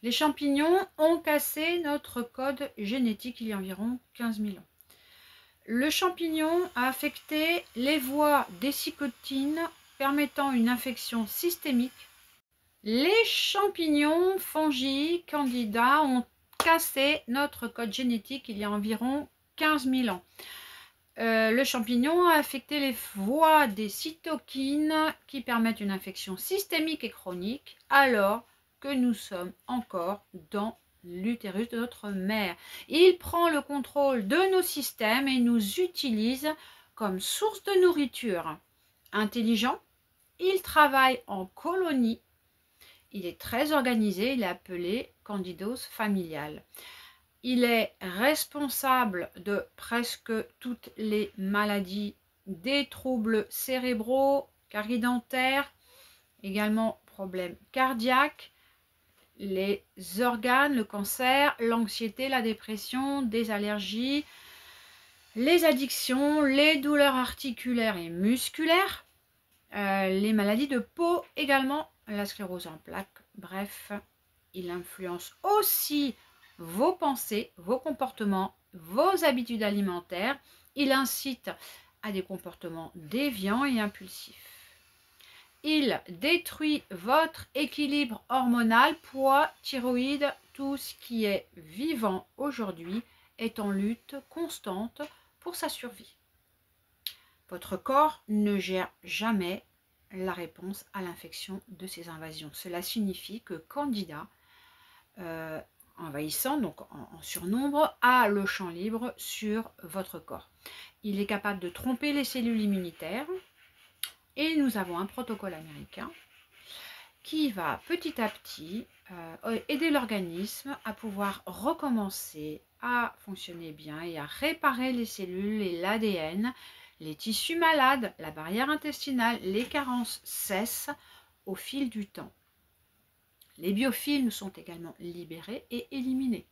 Les champignons ont cassé notre code génétique il y a environ 15 000 ans. Le champignon a affecté les voies des cytokines permettant une infection systémique. Les champignons, fongies, candidats ont cassé notre code génétique il y a environ 15 000 ans. Le champignon a affecté les voies des cytokines qui permettent une infection systémique et chronique alors que nous sommes encore dans l'utérus de notre mère. Il prend le contrôle de nos systèmes et nous utilise comme source de nourriture. Intelligent, il travaille en colonie. Il est très organisé, il est appelé candidose familiale. Il est responsable de presque toutes les maladies, des troubles cérébraux, caries dentaires, également problèmes cardiaques, les organes, le cancer, l'anxiété, la dépression, des allergies, les addictions, les douleurs articulaires et musculaires, les maladies de peau également, la sclérose en plaques. Bref, il influence aussi vos pensées, vos comportements, vos habitudes alimentaires. Il incite à des comportements déviants et impulsifs. Il détruit votre équilibre hormonal, poids, thyroïde, tout ce qui est vivant aujourd'hui est en lutte constante pour sa survie. Votre corps ne gère jamais la réponse à l'infection de ces invasions. Cela signifie que Candida, envahissant, donc en surnombre, a le champ libre sur votre corps. Il est capable de tromper les cellules immunitaires et nous avons un protocole américain qui va petit à petit aider l'organisme à pouvoir recommencer à fonctionner bien et à réparer les cellules et l'ADN. Les tissus malades, la barrière intestinale, les carences cessent au fil du temps. Les biofilms sont également libérés et éliminés.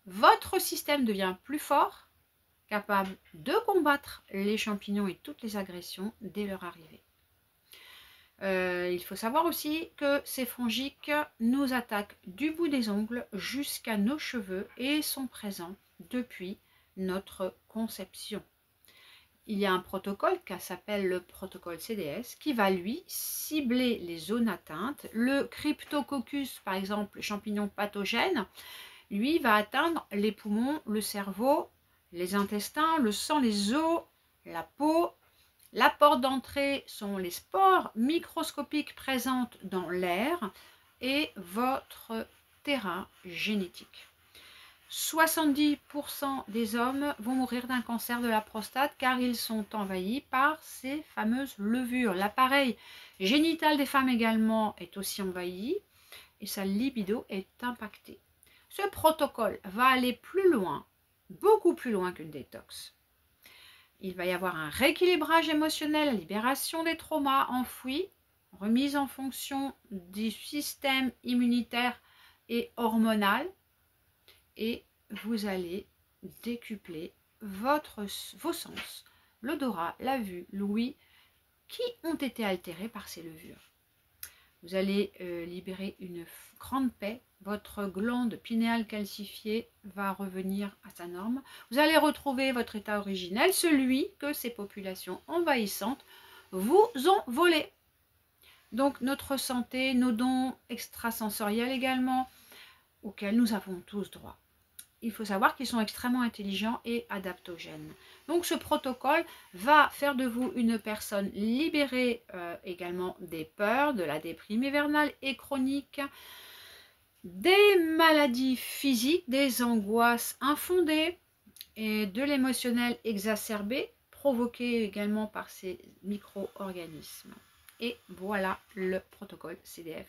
Votre système devient plus fort, capable de combattre les champignons et toutes les agressions dès leur arrivée. Il faut savoir aussi que ces fongiques nous attaquent du bout des ongles jusqu'à nos cheveux et sont présents depuis notre conception. Il y a un protocole qui s'appelle le protocole CDS qui va lui cibler les zones atteintes. Le Cryptococcus, par exemple, champignon pathogène, lui va atteindre les poumons, le cerveau, les intestins, le sang, les os, la peau. La porte d'entrée sont les spores microscopiques présentes dans l'air et votre terrain génétique. 70% des hommes vont mourir d'un cancer de la prostate car ils sont envahis par ces fameuses levures. L'appareil génital des femmes également est aussi envahi et sa libido est impactée. Ce protocole va aller plus loin, beaucoup plus loin qu'une détox. Il va y avoir un rééquilibrage émotionnel, la libération des traumas enfouis, remise en fonction du système immunitaire et hormonal. Et vous allez décupler vos sens, l'odorat, la vue, l'ouïe, qui ont été altérés par ces levures. Vous allez libérer une grande paix. Votre glande pinéale calcifiée va revenir à sa norme. Vous allez retrouver votre état originel, celui que ces populations envahissantes vous ont volé. Donc notre santé, nos dons extrasensoriels également, auxquels nous avons tous droit. Il faut savoir qu'ils sont extrêmement intelligents et adaptogènes. Donc ce protocole va faire de vous une personne libérée également des peurs, de la déprime hivernale et chronique, des maladies physiques, des angoisses infondées et de l'émotionnel exacerbé provoqué également par ces micro-organismes. Et voilà le protocole CDF.